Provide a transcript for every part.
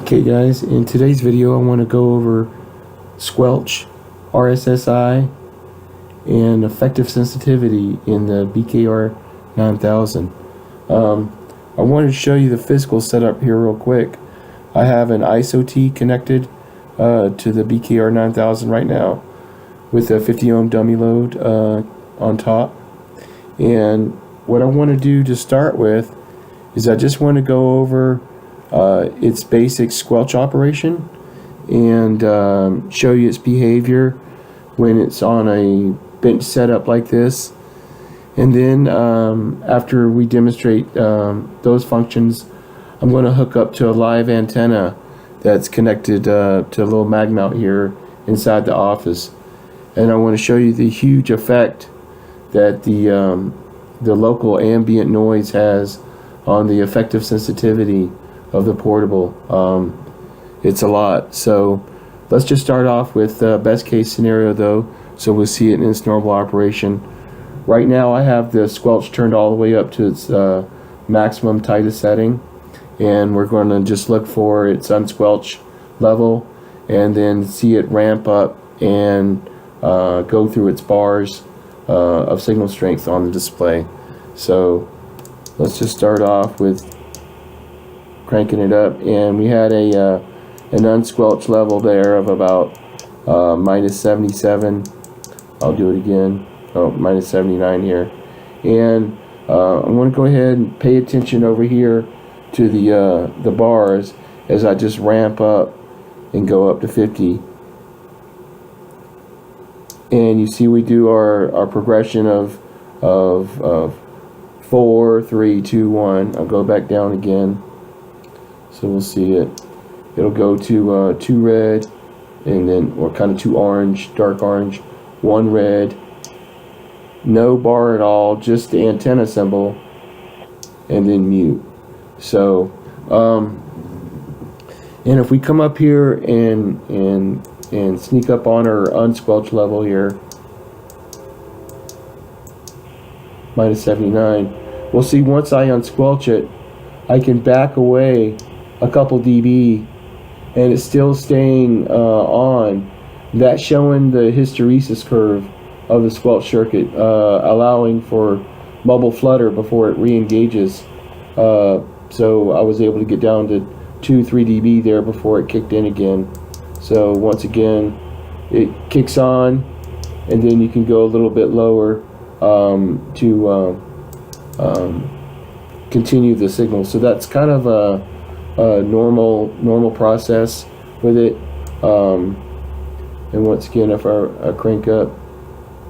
Okay guys, in today's video I want to go over squelch, RSSI, and effective sensitivity in the BKR 9000. I wanted to show you the physical setup here real quick. I have an ISO-T connected to the BKR 9000 right now with a 50 ohm dummy load on top. And what I want to do to start with is I just want to go over its basic squelch operation and show you its behavior when it's on a bench setup like this. And then after we demonstrate those functions, I'm going to hook up to a live antenna that's connected to a little mag mount here inside the office. And I want to show you the huge effect that the local ambient noise has on the effective sensitivity of the portable. It's a lot. So let's just start off with best case scenario though, so we'll see it in its normal operation. Right now I have the squelch turned all the way up to its maximum tightest setting, and we're going to just look for its unsquelch level and then see it ramp up and go through its bars of signal strength on the display. So let's just start off with cranking it up, and we had an unsquelch level there of about minus 77. I'll do it again. Oh, minus 79 here. And I'm going to go ahead and pay attention over here to the bars as I just ramp up and go up to 50. And you see we do our progression of 4, 3, 2, 1. I'll go back down again. So we'll see it. It'll go to 2 red, and then, or kind of 2 orange, dark orange, 1 red, no bar at all, just the antenna symbol, and then mute. So, and if we come up here and sneak up on our unsquelch level here, minus 79, we'll see once I unsquelch it, I can back away a couple dB and it's still staying on. That's showing the hysteresis curve of the squelch circuit, allowing for bubble flutter before it re-engages. So I was able to get down to 2-3 dB there before it kicked in again. So once again it kicks on, and then you can go a little bit lower to continue the signal. So that's kind of a normal process with it. And once again, if I crank up,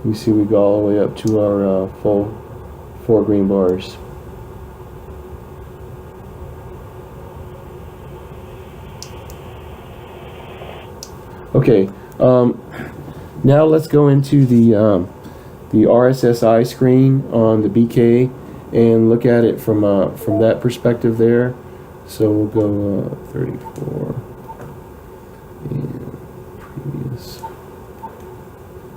you see we go all the way up to our full 4 green bars. Okay, now let's go into the RSSI screen on the BK and look at it from that perspective there. So we'll go 34 and previous,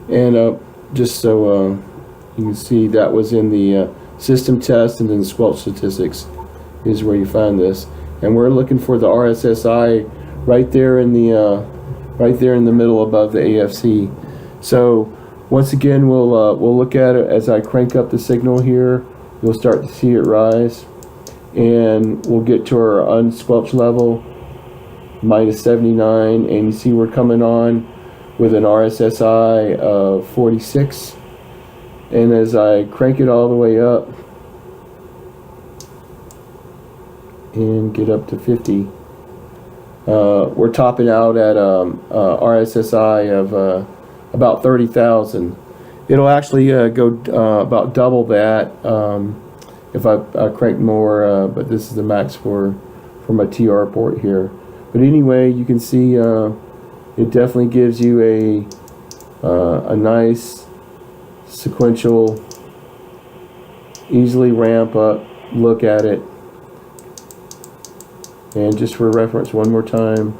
and just so you can see, that was in the system test, and then squelch statistics is where you find this, and we're looking for the RSSI right there in the middle above the AFC. So once again, we'll look at it as I crank up the signal here. You'll start to see it rise, and we'll get to our unsquelch level, minus 79, and you see we're coming on with an RSSI of 46. And as I crank it all the way up and get up to 50, we're topping out at RSSI of about 30,000. It'll actually go about double that if I crank more, but this is the max for my TR port here. But anyway, you can see it definitely gives you a nice sequential, easily ramp up look at it. And just for reference, one more time,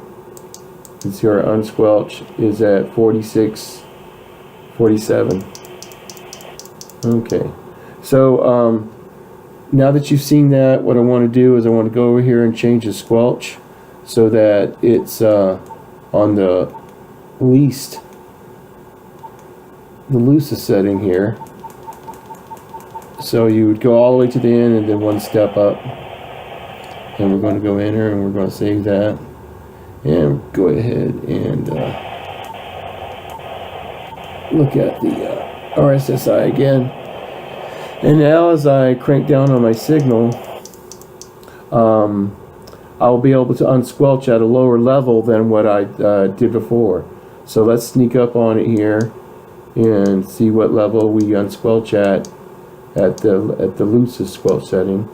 you can see our unsquelch is at 46, 47. Okay, so now that you've seen that, what I want to do is I want to go over here and change the squelch. so that it's on the loosest setting here. So you would go all the way to the end and then one step up. And we're going to go in here and we're going to save that. And go ahead and look at the RSSI again. And now as I crank down on my signal, I'll be able to unsquelch at a lower level than what I did before. So let's sneak up on it here and see what level we unsquelch at the loosest squelch setting.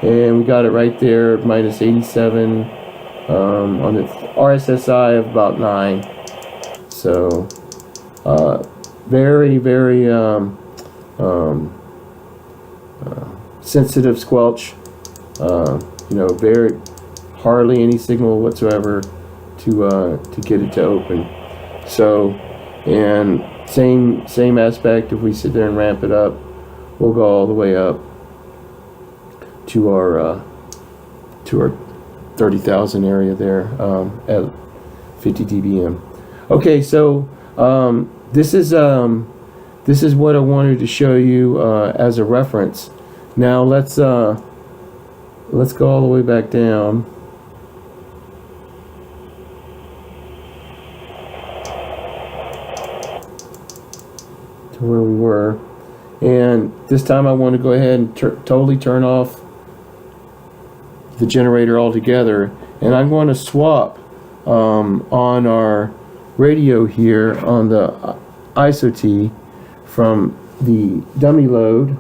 And we got it right there, minus 87 on the RSSI of about 9. So very, very sensitive squelch. You know, very hardly any signal whatsoever to get it to open. So, and same aspect. If we sit there and ramp it up, we'll go all the way up to our 30,000 area there at 50 dBm. Okay, so this is what I wanted to show you as a reference. Now let's go all the way back down. To where we were, and this time I want to go ahead and totally turn off the generator altogether, and I'm going to swap on our radio here on the ISO-T from the dummy load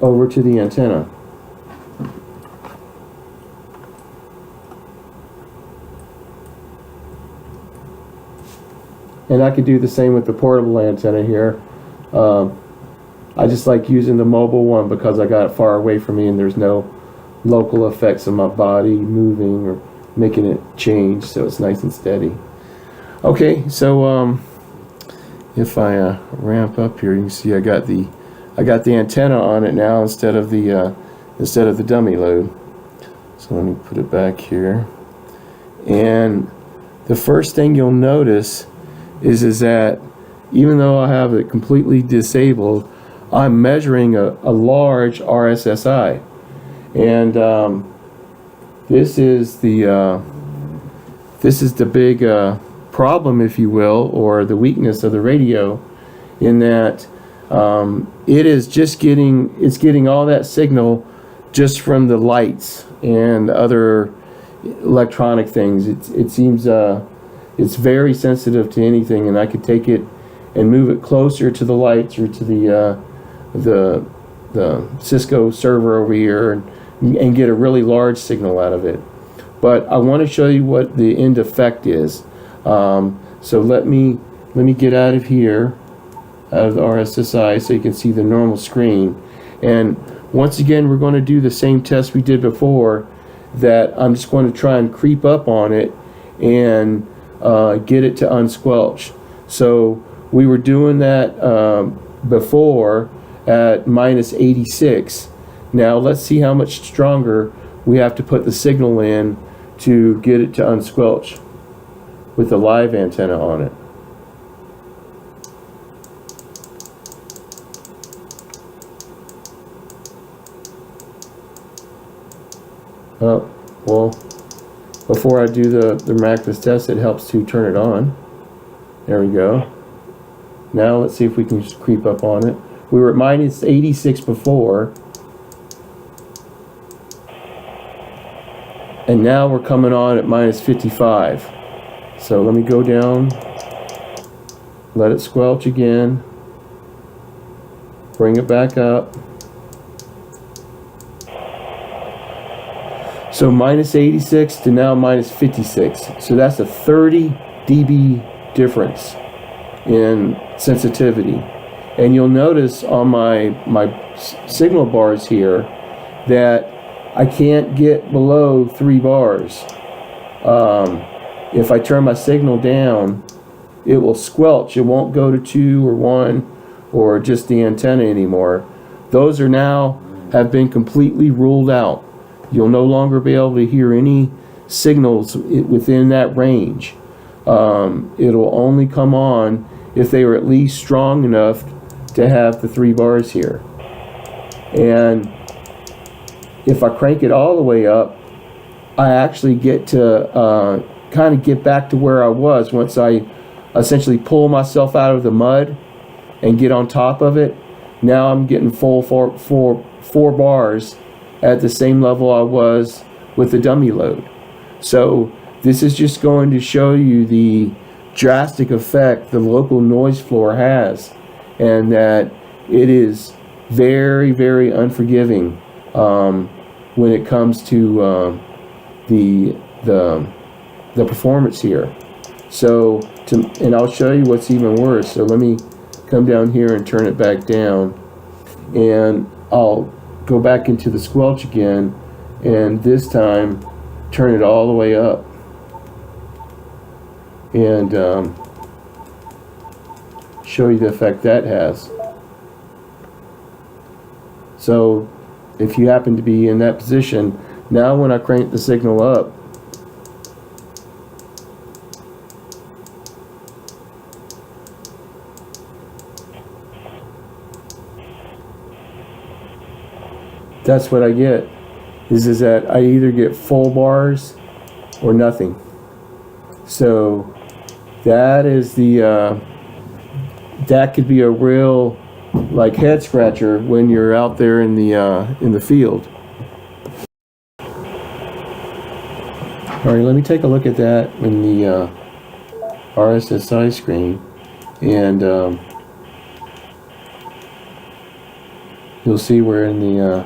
over to the antenna. And I could do the same with the portable antenna here. I just like using the mobile one because I got it far away from me and there's no local effects of my body moving or making it change, so it's nice and steady. Okay, so if I ramp up here, you can see I got the antenna on it now instead of the dummy load. So let me put it back here. And the first thing you'll notice is that even though I have it completely disabled, I'm measuring a large RSSI, and this is the big problem, if you will, or the weakness of the radio, in that it's getting all that signal just from the lights and other electronic things. It seems it's very sensitive to anything, and I could take it and move it closer to the lights or to the Cisco server over here and get a really large signal out of it. But I want to show you what the end effect is. So let me get out of here, out of the RSSI, so you can see the normal screen. And once again, we're going to do the same test we did before, that I'm just going to try and creep up on it and get it to unsquelch. So we were doing that before at minus 86. Now let's see how much stronger we have to put the signal in to get it to unsquelch with the live antenna on it. Oh, well, before I do the miraculous test, it helps to turn it on. There we go. Now let's see if we can just creep up on it. We were at minus 86 before, and now we're coming on at minus 55. So let me go down, let it squelch again, bring it back up. So minus 86 to now minus 56. So that's a 30 dB difference in sensitivity. And you'll notice on my signal bars here that I can't get below 3 bars. If I turn my signal down, it will squelch. It won't go to 2 or 1 or just the antenna anymore. Those are now have been completely ruled out. You'll no longer be able to hear any signals within that range. It'll only come on if they are at least strong enough to have the 3 bars here. And if I crank it all the way up, I actually get to kind of get back to where I was once I essentially pull myself out of the mud and get on top of it. Now I'm getting full 4 bars at the same level I was with the dummy load. So this is just going to show you the drastic effect the local noise floor has, and that it is very, very unforgiving when it comes to the performance here. So and I'll show you what's even worse. So let me come down here and turn it back down, and I'll go back into the squelch again, and this time turn it all the way up, and show you the effect that has. So if you happen to be in that position, now when I crank the signal up, that's what I get, is that I either get full bars or nothing. So that is that could be a real like head scratcher when you're out there in the field. All right, let me take a look at that in the RSSI screen, and you'll see we're in the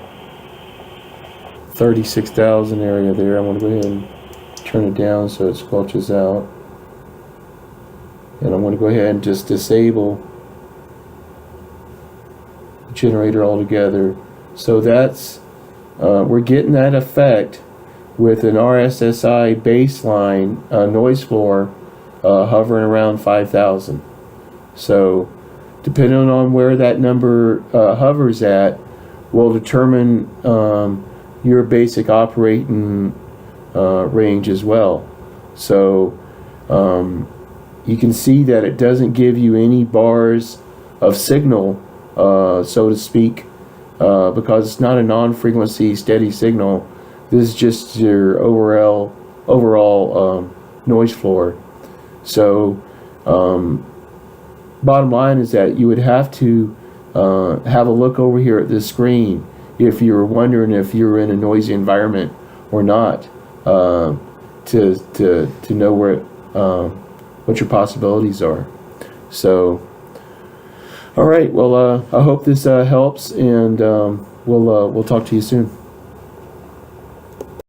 36,000 area there. I'm going to go ahead and turn it down so it squelches out, and I'm going to go ahead and just disable the generator altogether. So that's we're getting that effect with an RSSI baseline noise floor hovering around 5,000. So depending on where that number hovers at will determine your basic operating range as well. So you can see that it doesn't give you any bars of signal, so to speak, because it's not a non-frequency steady signal. This is just your overall noise floor. So bottom line is that you would have to have a look over here at this screen if you were wondering if you're in a noisy environment or not, to know where what your possibilities are. So all right, well I hope this helps, and we'll talk to you soon.